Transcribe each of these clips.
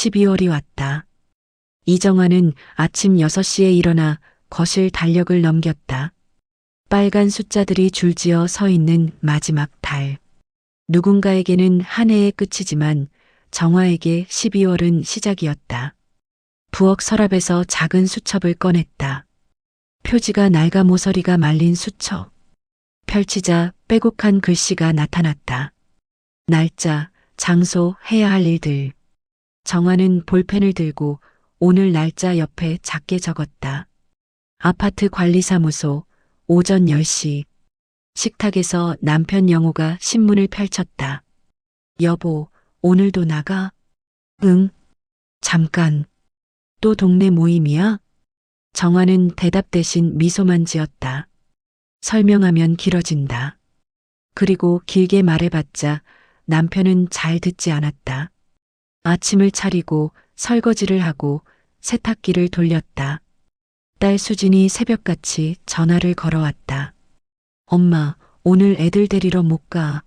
12월이 왔다. 이정아는 아침 6시에 일어나 거실 달력을 넘겼다. 빨간 숫자들이 줄지어 서 있는 마지막 달. 누군가에게는 한 해의 끝이지만 정화에게 12월은 시작이었다. 부엌 서랍에서 작은 수첩을 꺼냈다. 표지가 낡아 모서리가 말린 수첩. 펼치자 빼곡한 글씨가 나타났다. 날짜, 장소, 해야 할 일들. 정화는 볼펜을 들고 오늘 날짜 옆에 작게 적었다. 아파트 관리사무소, 오전 10시. 식탁에서 남편 영호가 신문을 펼쳤다. 여보, 오늘도 나가? 응. 잠깐. 또 동네 모임이야? 정화는 대답 대신 미소만 지었다. 설명하면 길어진다. 그리고 길게 말해봤자 남편은 잘 듣지 않았다. 아침을 차리고 설거지를 하고 세탁기를 돌렸다. 딸 수진이 새벽같이 전화를 걸어왔다. 엄마, 오늘 애들 데리러 못 가.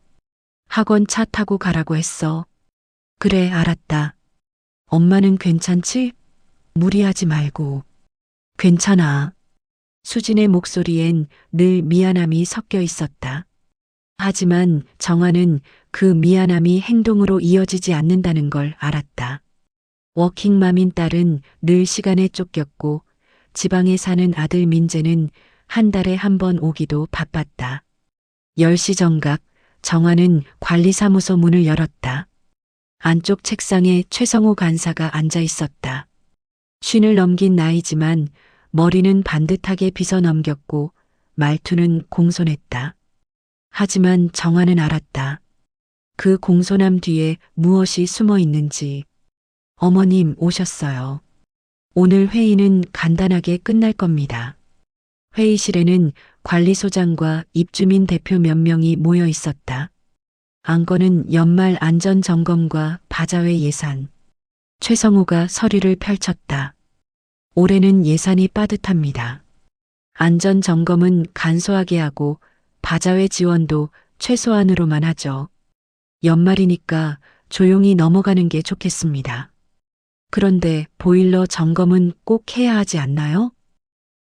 학원 차 타고 가라고 했어. 그래, 알았다. 엄마는 괜찮지? 무리하지 말고. 괜찮아. 수진의 목소리엔 늘 미안함이 섞여 있었다. 하지만 정화는 그 미안함이 행동으로 이어지지 않는다는 걸 알았다. 워킹맘인 딸은 늘 시간에 쫓겼고 지방에 사는 아들 민재는 한 달에 한 번 오기도 바빴다. 10시 정각 정화는 관리사무소 문을 열었다. 안쪽 책상에 최성호 간사가 앉아 있었다. 쉰을 넘긴 나이지만 머리는 반듯하게 빗어 넘겼고 말투는 공손했다. 하지만 정화는 알았다. 그 공손함 뒤에 무엇이 숨어 있는지. 어머님 오셨어요. 오늘 회의는 간단하게 끝날 겁니다. 회의실에는 관리소장과 입주민 대표 몇 명이 모여 있었다. 안건은 연말 안전점검과 바자회 예산. 최성호가 서류를 펼쳤다. 올해는 예산이 빠듯합니다. 안전점검은 간소하게 하고 바자회 지원도 최소한으로만 하죠. 연말이니까 조용히 넘어가는 게 좋겠습니다. 그런데 보일러 점검은 꼭 해야 하지 않나요?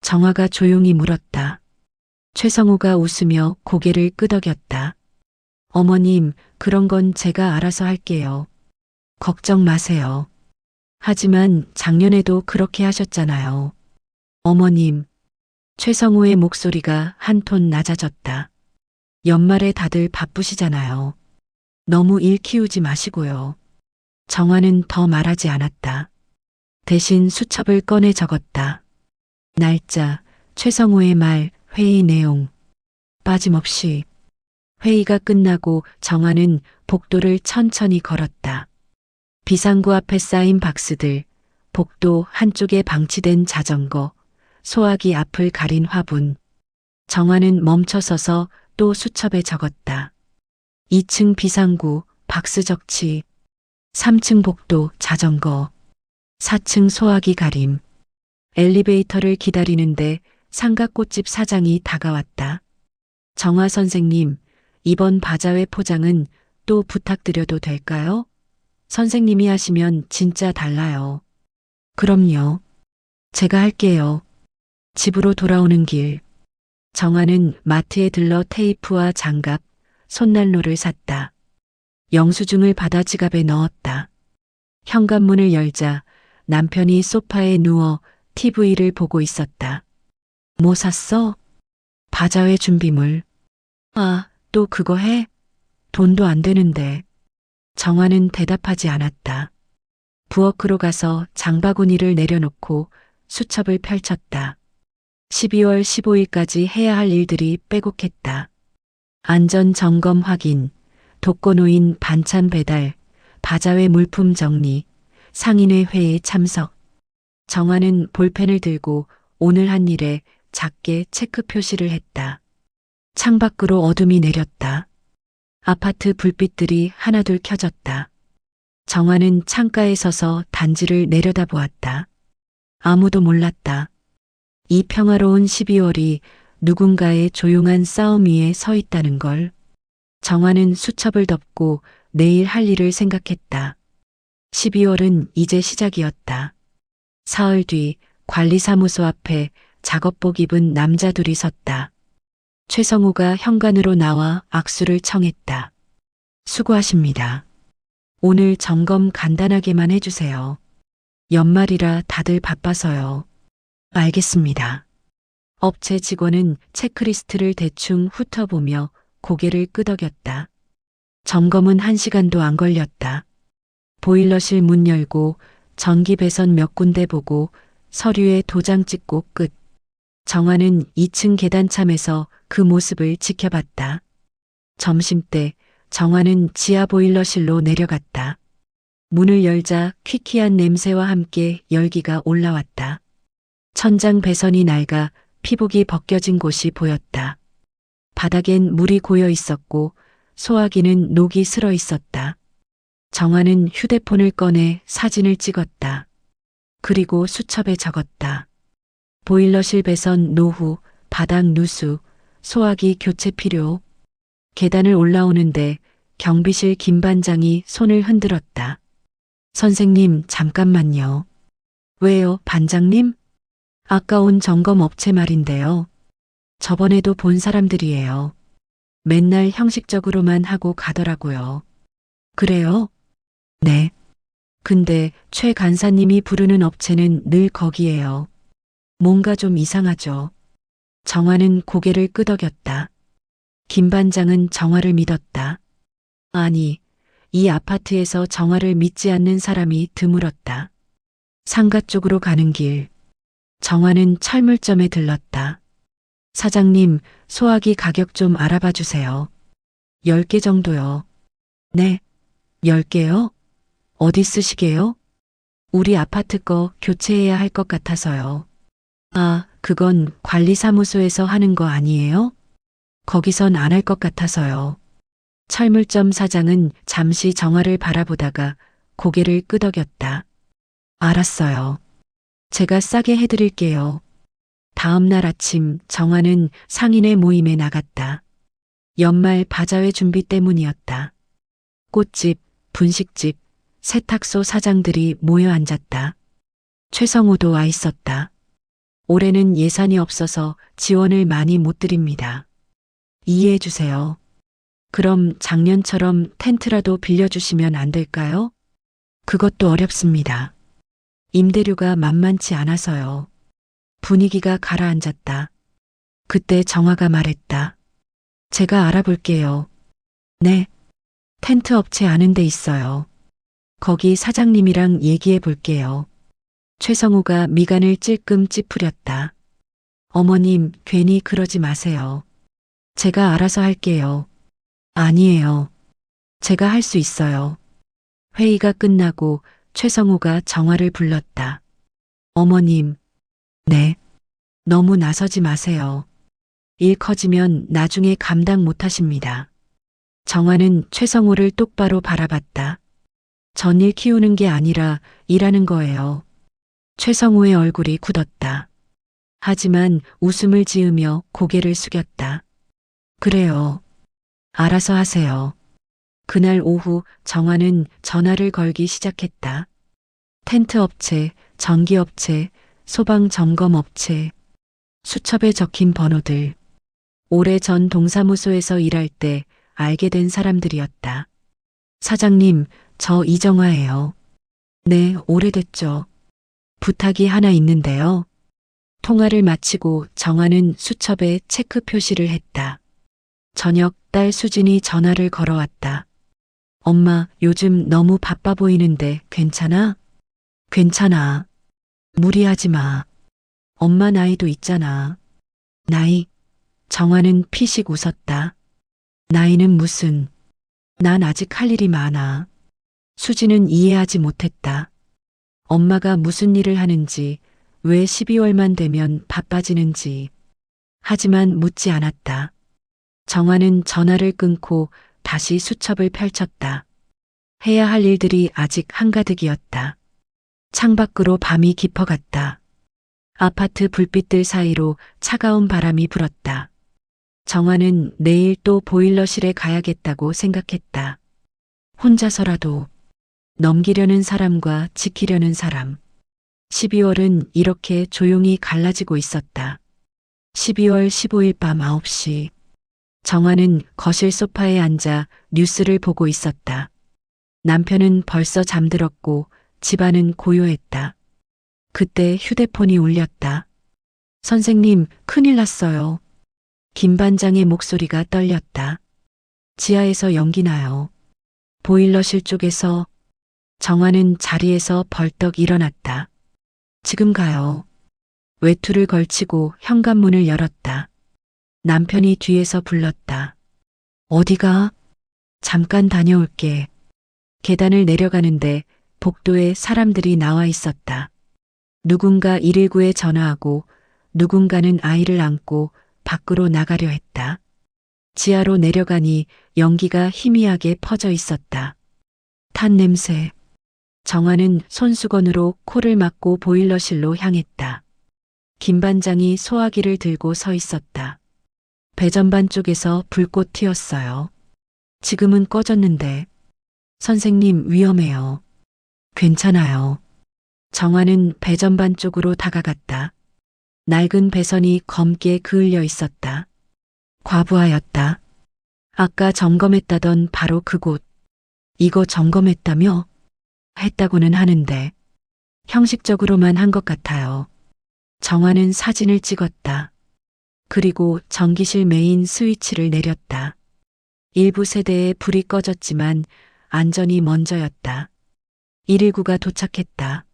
정화가 조용히 물었다. 최성호가 웃으며 고개를 끄덕였다. 어머님, 그런 건 제가 알아서 할게요. 걱정 마세요. 하지만 작년에도 그렇게 하셨잖아요. 어머님. 최성호의 목소리가 한 톤 낮아졌다. 연말에 다들 바쁘시잖아요. 너무 일 키우지 마시고요. 정화는 더 말하지 않았다. 대신 수첩을 꺼내 적었다. 날짜, 최성호의 말, 회의 내용. 빠짐없이. 회의가 끝나고 정화는 복도를 천천히 걸었다. 비상구 앞에 쌓인 박스들, 복도 한쪽에 방치된 자전거, 소화기 앞을 가린 화분. 정화는 멈춰서서 또 수첩에 적었다. 2층 비상구, 박스 적치. 3층 복도, 자전거. 4층 소화기 가림. 엘리베이터를 기다리는데 상가꽃집 사장이 다가왔다. 정화 선생님, 이번 바자회 포장은 또 부탁드려도 될까요? 선생님이 하시면 진짜 달라요. 그럼요. 제가 할게요. 집으로 돌아오는 길. 정화는 마트에 들러 테이프와 장갑, 손난로를 샀다. 영수증을 받아 지갑에 넣었다. 현관문을 열자 남편이 소파에 누워 TV를 보고 있었다. 뭐 샀어? 바자회 준비물. 아, 또 그거 해? 돈도 안 되는데. 정화는 대답하지 않았다. 부엌으로 가서 장바구니를 내려놓고 수첩을 펼쳤다. 12월 15일까지 해야 할 일들이 빼곡했다. 안전 점검 확인, 독거노인 반찬 배달, 바자회 물품 정리, 상인회 회의에 참석. 정화는 볼펜을 들고 오늘 한 일에 작게 체크 표시를 했다. 창밖으로 어둠이 내렸다. 아파트 불빛들이 하나둘 켜졌다. 정화는 창가에 서서 단지를 내려다보았다. 아무도 몰랐다. 이 평화로운 12월이 누군가의 조용한 싸움 위에 서 있다는 걸. 정화는 수첩을 덮고 내일 할 일을 생각했다. 12월은 이제 시작이었다. 사흘 뒤 관리사무소 앞에 작업복 입은 남자 둘이 섰다. 최성우가 현관으로 나와 악수를 청했다. 수고하십니다. 오늘 점검 간단하게만 해주세요. 연말이라 다들 바빠서요. 알겠습니다. 업체 직원은 체크리스트를 대충 훑어보며 고개를 끄덕였다. 점검은 1시간도 안 걸렸다. 보일러실 문 열고 전기 배선 몇 군데 보고 서류에 도장 찍고 끝. 정화는 2층 계단참에서 그 모습을 지켜봤다. 점심때 정화는 지하 보일러실로 내려갔다. 문을 열자 퀴퀴한 냄새와 함께 열기가 올라왔다. 천장 배선이 낡아 피복이 벗겨진 곳이 보였다. 바닥엔 물이 고여 있었고 소화기는 녹이 슬어 있었다. 정화는 휴대폰을 꺼내 사진을 찍었다. 그리고 수첩에 적었다. 보일러실 배선 노후, 바닥 누수, 소화기 교체 필요. 계단을 올라오는데 경비실 김 반장이 손을 흔들었다. 선생님, 잠깐만요. 왜요, 반장님? 아까 온 점검 업체 말인데요. 저번에도 본 사람들이에요. 맨날 형식적으로만 하고 가더라고요. 그래요? 네. 근데 최 간사님이 부르는 업체는 늘 거기에요. 뭔가 좀 이상하죠. 정화는 고개를 끄덕였다. 김 반장은 정화를 믿었다. 아니, 이 아파트에서 정화를 믿지 않는 사람이 드물었다. 상가 쪽으로 가는 길. 정화는 철물점에 들렀다. 사장님, 소화기 가격 좀 알아봐 주세요. 10개 정도요. 네, 10개요? 어디 쓰시게요? 우리 아파트 거 교체해야 할 것 같아서요. 아, 그건 관리사무소에서 하는 거 아니에요? 거기선 안 할 것 같아서요. 철물점 사장은 잠시 정화를 바라보다가 고개를 끄덕였다. 알았어요. 제가 싸게 해드릴게요. 다음 날 아침 정화는 상인의 모임에 나갔다. 연말 바자회 준비 때문이었다. 꽃집, 분식집, 세탁소 사장들이 모여 앉았다. 최성우도 와 있었다. 올해는 예산이 없어서 지원을 많이 못 드립니다. 이해해 주세요. 그럼 작년처럼 텐트라도 빌려주시면 안 될까요? 그것도 어렵습니다. 임대료가 만만치 않아서요. 분위기가 가라앉았다. 그때 정화가 말했다. 제가 알아볼게요. 네. 텐트 업체 아는 데 있어요. 거기 사장님이랑 얘기해 볼게요. 최성우가 미간을 찔끔 찌푸렸다. 어머님, 괜히 그러지 마세요. 제가 알아서 할게요. 아니에요. 제가 할 수 있어요. 회의가 끝나고 최성우가 정화를 불렀다. 어머님. 네. 너무 나서지 마세요. 일 커지면 나중에 감당 못 하십니다. 정화는 최성우를 똑바로 바라봤다. 전일 키우는 게 아니라 일하는 거예요. 최성우의 얼굴이 굳었다. 하지만 웃음을 지으며 고개를 숙였다. 그래요. 알아서 하세요. 그날 오후 정화는 전화를 걸기 시작했다. 텐트 업체, 전기 업체, 소방 점검 업체, 수첩에 적힌 번호들. 오래전 동사무소에서 일할 때 알게 된 사람들이었다. 사장님, 저 이정화예요. 네, 오래됐죠. 부탁이 하나 있는데요. 통화를 마치고 정화는 수첩에 체크 표시를 했다. 저녁 딸 수진이 전화를 걸어왔다. 엄마, 요즘 너무 바빠 보이는데 괜찮아? 괜찮아. 무리하지 마. 엄마 나이도 있잖아. 나이? 정화는 피식 웃었다. 나이는 무슨. 난 아직 할 일이 많아. 수지는 이해하지 못했다. 엄마가 무슨 일을 하는지, 왜 12월만 되면 바빠지는지. 하지만 묻지 않았다. 정화는 전화를 끊고 다시 수첩을 펼쳤다. 해야 할 일들이 아직 한가득이었다. 창밖으로 밤이 깊어갔다. 아파트 불빛들 사이로 차가운 바람이 불었다. 정화는 내일 또 보일러실에 가야겠다고 생각했다. 혼자서라도 넘기려는 사람과 지키려는 사람. 12월은 이렇게 조용히 갈라지고 있었다. 12월 15일 밤 9시. 정화는 거실 소파에 앉아 뉴스를 보고 있었다. 남편은 벌써 잠들었고 집안은 고요했다. 그때 휴대폰이 울렸다. 선생님, 큰일 났어요. 김 반장의 목소리가 떨렸다. 지하에서 연기 나요. 보일러실 쪽에서. 정화는 자리에서 벌떡 일어났다. 지금 가요. 외투를 걸치고 현관문을 열었다. 남편이 뒤에서 불렀다. 어디가? 잠깐 다녀올게. 계단을 내려가는데 복도에 사람들이 나와 있었다. 누군가 119에 전화하고 누군가는 아이를 안고 밖으로 나가려 했다. 지하로 내려가니 연기가 희미하게 퍼져 있었다. 탄 냄새. 정화는 손수건으로 코를 막고 보일러실로 향했다. 김 반장이 소화기를 들고 서 있었다. 배전반 쪽에서 불꽃 튀었어요. 지금은 꺼졌는데. 선생님, 위험해요. 괜찮아요. 정화는 배전반 쪽으로 다가갔다. 낡은 배선이 검게 그을려 있었다. 과부하였다. 아까 점검했다던 바로 그곳. 이거 점검했다며? 했다고는 하는데 형식적으로만 한 것 같아요. 정화는 사진을 찍었다. 그리고 전기실 메인 스위치를 내렸다. 일부 세대에 불이 꺼졌지만 안전이 먼저였다. 119가 도착했다.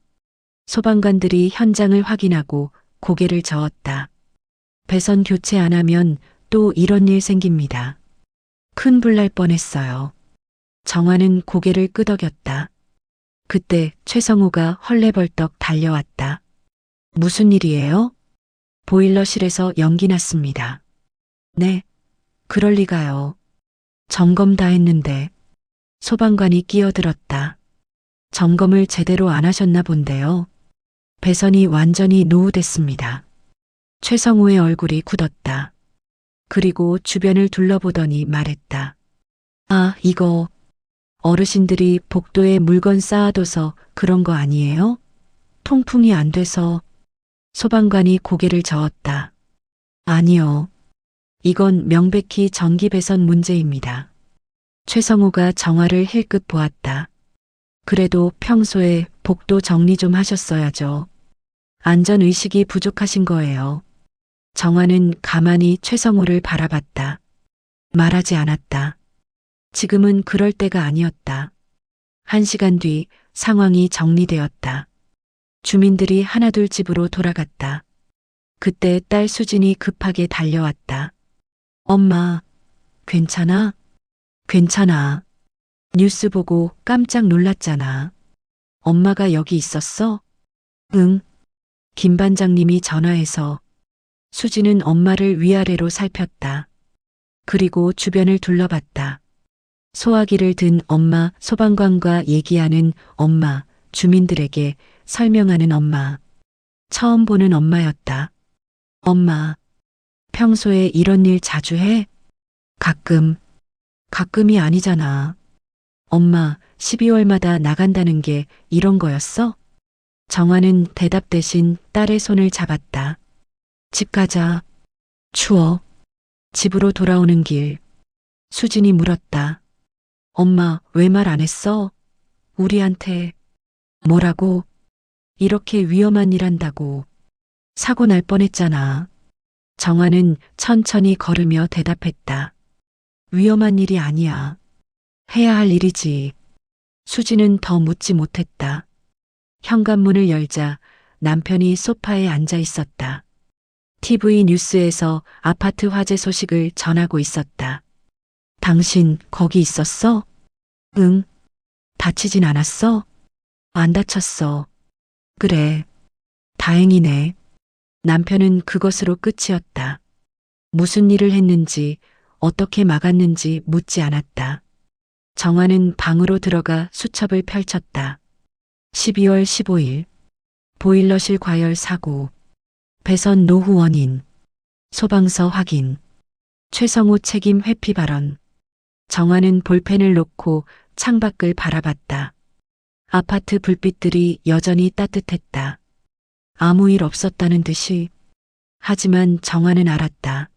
소방관들이 현장을 확인하고 고개를 저었다. 배선 교체 안 하면 또 이런 일 생깁니다. 큰 불 날 뻔했어요. 정화는 고개를 끄덕였다. 그때 최성우가 헐레벌떡 달려왔다. 무슨 일이에요? 보일러실에서 연기 났습니다. 네, 그럴 리가요. 점검 다 했는데. 소방관이 끼어들었다. 점검을 제대로 안 하셨나 본데요. 배선이 완전히 노후됐습니다. 최성우의 얼굴이 굳었다. 그리고 주변을 둘러보더니 말했다. 아, 이거 어르신들이 복도에 물건 쌓아둬서 그런 거 아니에요? 통풍이 안 돼서. 소방관이 고개를 저었다. 아니요. 이건 명백히 전기 배선 문제입니다. 최성우가 정화를 힐끗 보았다. 그래도 평소에 복도 정리 좀 하셨어야죠. 안전의식이 부족하신 거예요. 정화는 가만히 최성우를 바라봤다. 말하지 않았다. 지금은 그럴 때가 아니었다. 1시간 뒤 상황이 정리되었다. 주민들이 하나둘 집으로 돌아갔다. 그때 딸 수진이 급하게 달려왔다. 엄마, 괜찮아? 괜찮아. 뉴스 보고 깜짝 놀랐잖아. 엄마가 여기 있었어? 응. 김 반장님이 전화해서. 수진은 엄마를 위아래로 살폈다. 그리고 주변을 둘러봤다. 소화기를 든 엄마, 소방관과 얘기하는 엄마, 주민들에게 설명하는 엄마. 처음 보는 엄마였다. 엄마, 평소에 이런 일 자주 해? 가끔. 가끔이 아니잖아. 엄마, 12월마다 나간다는 게 이런 거였어? 정화는 대답 대신 딸의 손을 잡았다. 집 가자. 추워. 집으로 돌아오는 길. 수진이 물었다. 엄마, 왜 말 안 했어? 우리한테. 뭐라고? 이렇게 위험한 일 한다고. 사고 날 뻔했잖아. 정화는 천천히 걸으며 대답했다. 위험한 일이 아니야. 해야 할 일이지. 수지는 더 묻지 못했다. 현관문을 열자 남편이 소파에 앉아 있었다. TV 뉴스에서 아파트 화재 소식을 전하고 있었다. 당신 거기 있었어? 응. 다치진 않았어? 안 다쳤어. 그래. 다행이네. 남편은 그것으로 끝이었다. 무슨 일을 했는지, 어떻게 막았는지 묻지 않았다. 정화는 방으로 들어가 수첩을 펼쳤다. 12월 15일. 보일러실 과열 사고. 배선 노후 원인. 소방서 확인. 최성우 책임 회피 발언. 정화는 볼펜을 놓고 창밖을 바라봤다. 아파트 불빛들이 여전히 따뜻했다. 아무 일 없었다는 듯이. 하지만 정화는 알았다.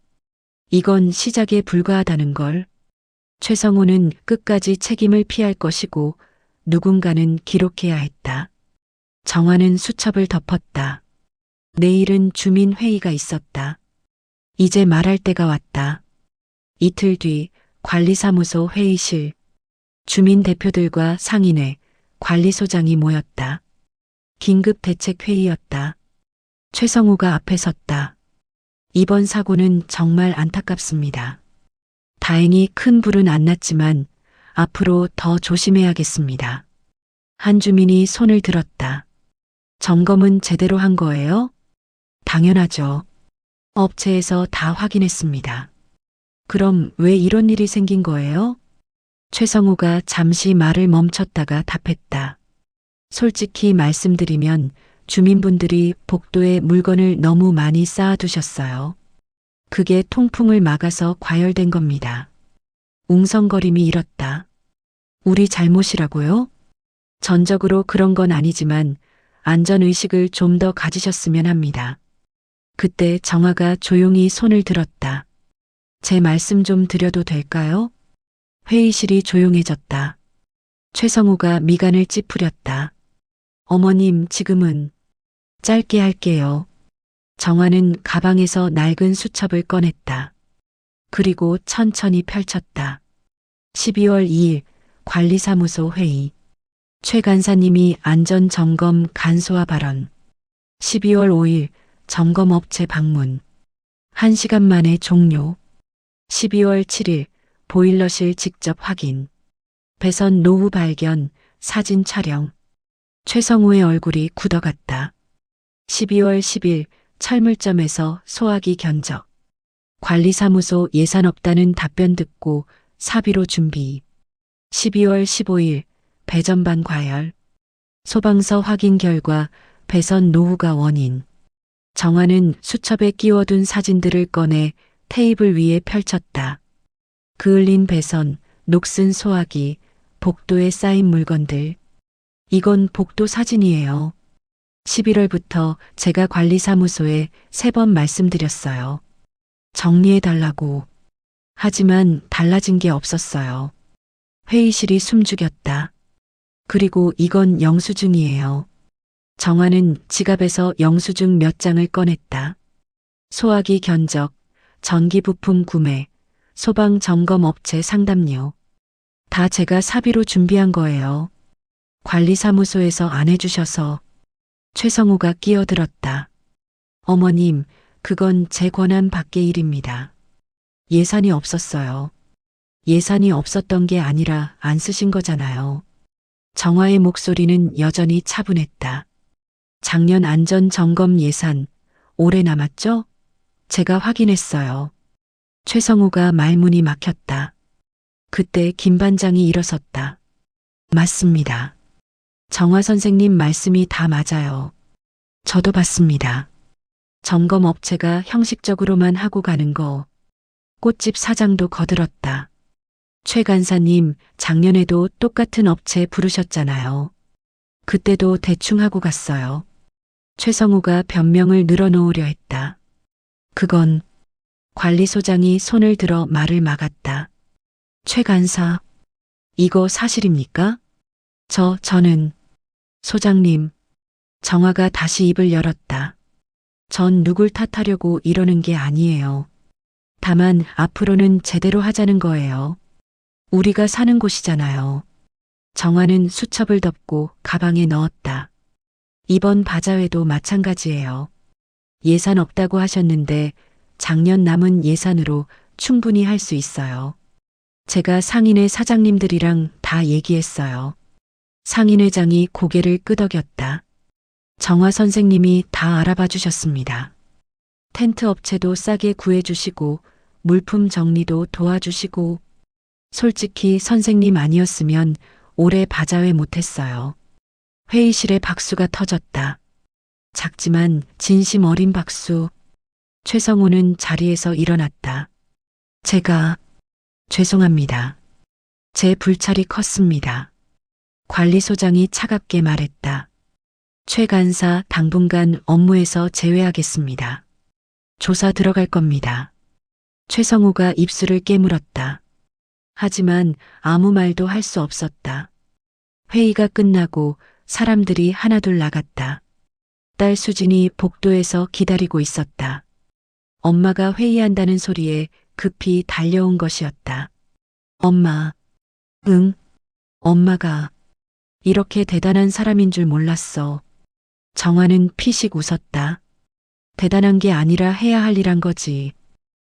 이건 시작에 불과하다는 걸. 최성우는 끝까지 책임을 피할 것이고 누군가는 기록해야 했다. 정화는 수첩을 덮었다. 내일은 주민회의가 있었다. 이제 말할 때가 왔다. 이틀 뒤 관리사무소 회의실. 주민 대표들과 상인회, 관리소장이 모였다. 긴급 대책 회의였다. 최성우가 앞에 섰다. 이번 사고는 정말 안타깝습니다. 다행히 큰 불은 안 났지만 앞으로 더 조심해야겠습니다. 한 주민이 손을 들었다. 점검은 제대로 한 거예요? 당연하죠. 업체에서 다 확인했습니다. 그럼 왜 이런 일이 생긴 거예요? 최성우가 잠시 말을 멈췄다가 답했다. 솔직히 말씀드리면 주민분들이 복도에 물건을 너무 많이 쌓아두셨어요. 그게 통풍을 막아서 과열된 겁니다. 웅성거림이 일었다. 우리 잘못이라고요? 전적으로 그런 건 아니지만 안전의식을 좀 더 가지셨으면 합니다. 그때 정화가 조용히 손을 들었다. 제 말씀 좀 드려도 될까요? 회의실이 조용해졌다. 최성우가 미간을 찌푸렸다. 어머님, 지금은 짧게 할게요. 정화는 가방에서 낡은 수첩을 꺼냈다. 그리고 천천히 펼쳤다. 12월 2일 관리사무소 회의. 최 간사님이 안전점검 간소화 발언. 12월 5일 점검업체 방문. 1시간 만에 종료. 12월 7일 보일러실 직접 확인. 배선 노후 발견, 사진 촬영. 최성우의 얼굴이 굳어갔다. 12월 10일 철물점에서 소화기 견적. 관리사무소 예산 없다는 답변 듣고 사비로 준비. 12월 15일 배전반 과열. 소방서 확인 결과 배선 노후가 원인. 정화는 수첩에 끼워둔 사진들을 꺼내 테이블 위에 펼쳤다. 그을린 배선, 녹슨 소화기, 복도에 쌓인 물건들. 이건 복도 사진이에요. 11월부터 제가 관리사무소에 3번 말씀드렸어요. 정리해달라고. 하지만 달라진 게 없었어요. 회의실이 숨죽였다. 그리고 이건 영수증이에요. 정화는 지갑에서 영수증 몇 장을 꺼냈다. 소화기 견적, 전기 부품 구매, 소방 점검 업체 상담료. 다 제가 사비로 준비한 거예요. 관리사무소에서 안 해주셔서. 최성우가 끼어들었다. 어머님, 그건 제 권한 밖의 일입니다. 예산이 없었어요. 예산이 없었던 게 아니라 안 쓰신 거잖아요. 정화의 목소리는 여전히 차분했다. 작년 안전점검 예산, 올해 남았죠? 제가 확인했어요. 최성우가 말문이 막혔다. 그때 김 반장이 일어섰다. 맞습니다. 정화 선생님 말씀이 다 맞아요. 저도 봤습니다. 점검 업체가 형식적으로만 하고 가는 거. 꽃집 사장도 거들었다. 최 간사님, 작년에도 똑같은 업체 부르셨잖아요. 그때도 대충 하고 갔어요. 최성우가 변명을 늘어놓으려 했다. 그건 관리소장이 손을 들어 말을 막았다. 최 간사, 이거 사실입니까? 저는 소장님. 정화가 다시 입을 열었다. 전 누굴 탓하려고 이러는 게 아니에요. 다만 앞으로는 제대로 하자는 거예요. 우리가 사는 곳이잖아요. 정화는 수첩을 덮고 가방에 넣었다. 이번 바자회도 마찬가지예요. 예산 없다고 하셨는데 작년 남은 예산으로 충분히 할 수 있어요. 제가 상인회 사장님들이랑 다 얘기했어요. 상인회장이 고개를 끄덕였다. 정화 선생님이 다 알아봐 주셨습니다. 텐트 업체도 싸게 구해주시고 물품 정리도 도와주시고. 솔직히 선생님 아니었으면 올해 바자회 못했어요. 회의실에 박수가 터졌다. 작지만 진심 어린 박수. 최성우는 자리에서 일어났다. 제가 죄송합니다. 제 불찰이 컸습니다. 관리소장이 차갑게 말했다. 최 간사 당분간 업무에서 제외하겠습니다. 조사 들어갈 겁니다. 최성우가 입술을 깨물었다. 하지만 아무 말도 할 수 없었다. 회의가 끝나고 사람들이 하나둘 나갔다. 딸 수진이 복도에서 기다리고 있었다. 엄마가 회의한다는 소리에 급히 달려온 것이었다. 엄마. 응? 엄마가 이렇게 대단한 사람인 줄 몰랐어. 정화는 피식 웃었다. 대단한 게 아니라 해야 할 일한 거지.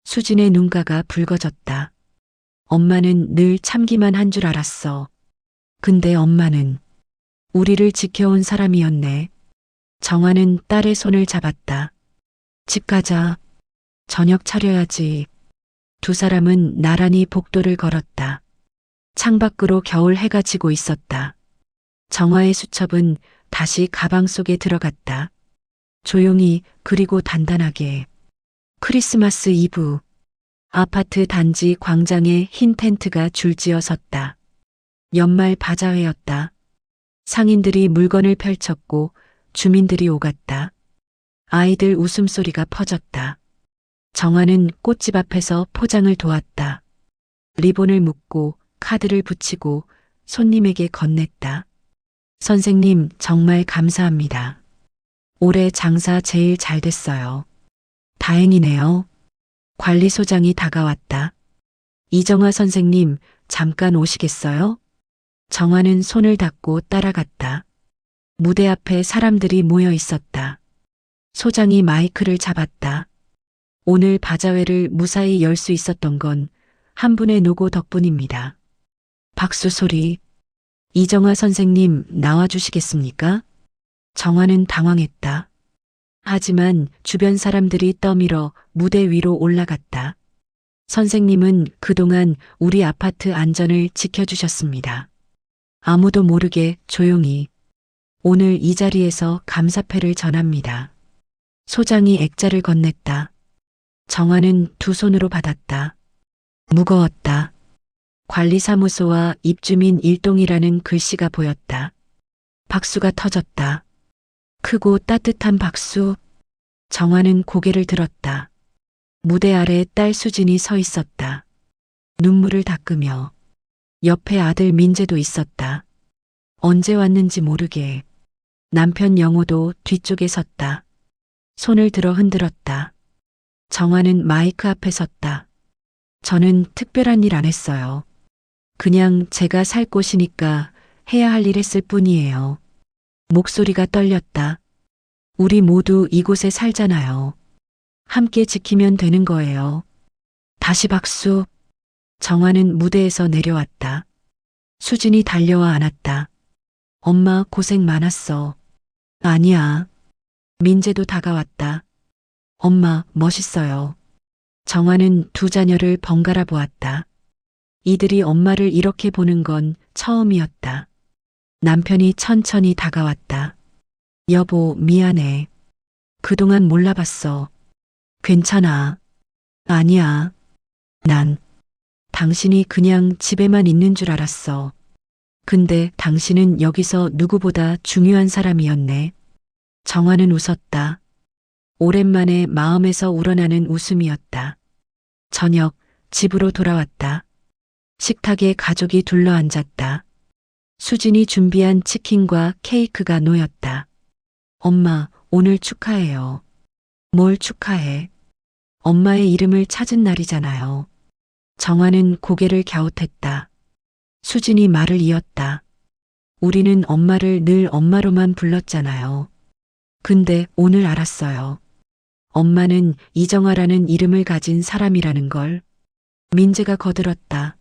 수진의 눈가가 붉어졌다. 엄마는 늘 참기만 한 줄 알았어. 근데 엄마는 우리를 지켜온 사람이었네. 정화는 딸의 손을 잡았다. 집 가자. 저녁 차려야지. 두 사람은 나란히 복도를 걸었다. 창밖으로 겨울 해가 지고 있었다. 정화의 수첩은 다시 가방 속에 들어갔다. 조용히 그리고 단단하게. 크리스마스 이브. 아파트 단지 광장에 흰 텐트가 줄지어 섰다. 연말 바자회였다. 상인들이 물건을 펼쳤고 주민들이 오갔다. 아이들 웃음소리가 퍼졌다. 정화는 꽃집 앞에서 포장을 도왔다. 리본을 묶고 카드를 붙이고 손님에게 건넸다. 선생님, 정말 감사합니다. 올해 장사 제일 잘 됐어요. 다행이네요. 관리소장이 다가왔다. 이정화 선생님, 잠깐 오시겠어요? 정화는 손을 닫고 따라갔다. 무대 앞에 사람들이 모여 있었다. 소장이 마이크를 잡았다. 오늘 바자회를 무사히 열 수 있었던 건 한 분의 노고 덕분입니다. 박수 소리. 이정화 선생님 나와주시겠습니까? 정화는 당황했다. 하지만 주변 사람들이 떠밀어 무대 위로 올라갔다. 선생님은 그동안 우리 아파트 안전을 지켜주셨습니다. 아무도 모르게 조용히. 오늘 이 자리에서 감사패를 전합니다. 소장이 액자를 건넸다. 정화는 두 손으로 받았다. 무거웠다. 관리사무소와 입주민 일동이라는 글씨가 보였다. 박수가 터졌다. 크고 따뜻한 박수. 정화는 고개를 들었다. 무대 아래 딸 수진이 서 있었다. 눈물을 닦으며. 옆에 아들 민재도 있었다. 언제 왔는지 모르게. 남편 영호도 뒤쪽에 섰다. 손을 들어 흔들었다. 정화는 마이크 앞에 섰다. 저는 특별한 일 안 했어요. 그냥 제가 살 곳이니까 해야 할 일 했을 뿐이에요. 목소리가 떨렸다. 우리 모두 이곳에 살잖아요. 함께 지키면 되는 거예요. 다시 박수. 정화는 무대에서 내려왔다. 수진이 달려와 안았다. 엄마 고생 많았어. 아니야. 민재도 다가왔다. 엄마 멋있어요. 정화는 두 자녀를 번갈아 보았다. 이들이 엄마를 이렇게 보는 건 처음이었다. 남편이 천천히 다가왔다. 여보, 미안해. 그동안 몰라봤어. 괜찮아. 아니야. 난 당신이 그냥 집에만 있는 줄 알았어. 근데 당신은 여기서 누구보다 중요한 사람이었네. 정화는 웃었다. 오랜만에 마음에서 우러나는 웃음이었다. 저녁, 집으로 돌아왔다. 식탁에 가족이 둘러앉았다. 수진이 준비한 치킨과 케이크가 놓였다. 엄마, 오늘 축하해요. 뭘 축하해? 엄마의 이름을 찾은 날이잖아요. 정화는 고개를 갸웃했다. 수진이 말을 이었다. 우리는 엄마를 늘 엄마로만 불렀잖아요. 근데 오늘 알았어요. 엄마는 이정화라는 이름을 가진 사람이라는 걸. 민재가 거들었다.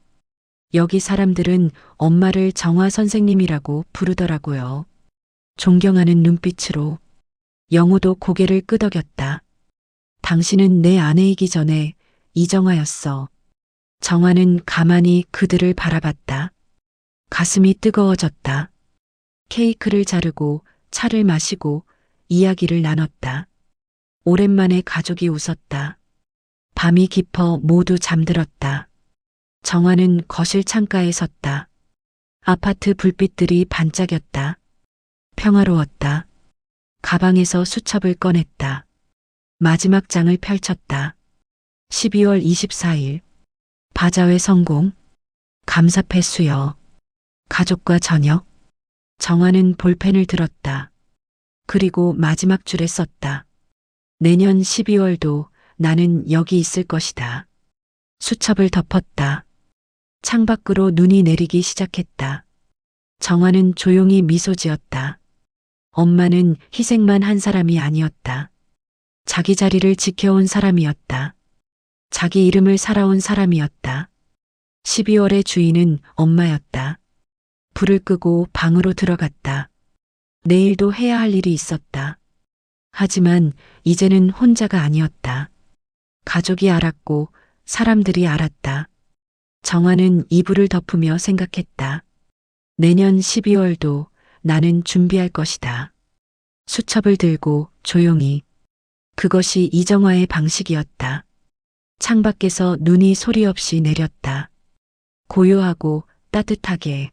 여기 사람들은 엄마를 정화 선생님이라고 부르더라고요. 존경하는 눈빛으로. 영호도 고개를 끄덕였다. 당신은 내 아내이기 전에 이정화였어. 정화는 가만히 그들을 바라봤다. 가슴이 뜨거워졌다. 케이크를 자르고 차를 마시고 이야기를 나눴다. 오랜만에 가족이 웃었다. 밤이 깊어 모두 잠들었다. 정화는 거실 창가에 섰다. 아파트 불빛들이 반짝였다. 평화로웠다. 가방에서 수첩을 꺼냈다. 마지막 장을 펼쳤다. 12월 24일. 바자회 성공. 감사패 수여. 가족과 저녁. 정화는 볼펜을 들었다. 그리고 마지막 줄에 썼다. 내년 12월도 나는 여기 있을 것이다. 수첩을 덮었다. 창밖으로 눈이 내리기 시작했다. 정화는 조용히 미소 지었다. 엄마는 희생만 한 사람이 아니었다. 자기 자리를 지켜온 사람이었다. 자기 이름을 살아온 사람이었다. 12월의 주인은 엄마였다. 불을 끄고 방으로 들어갔다. 내일도 해야 할 일이 있었다. 하지만 이제는 혼자가 아니었다. 가족이 알았고 사람들이 알았다. 정화는 이불을 덮으며 생각했다. 내년 12월도 나는 준비할 것이다. 수첩을 들고 조용히. 그것이 이정화의 방식이었다. 창밖에서 눈이 소리 없이 내렸다. 고요하고 따뜻하게.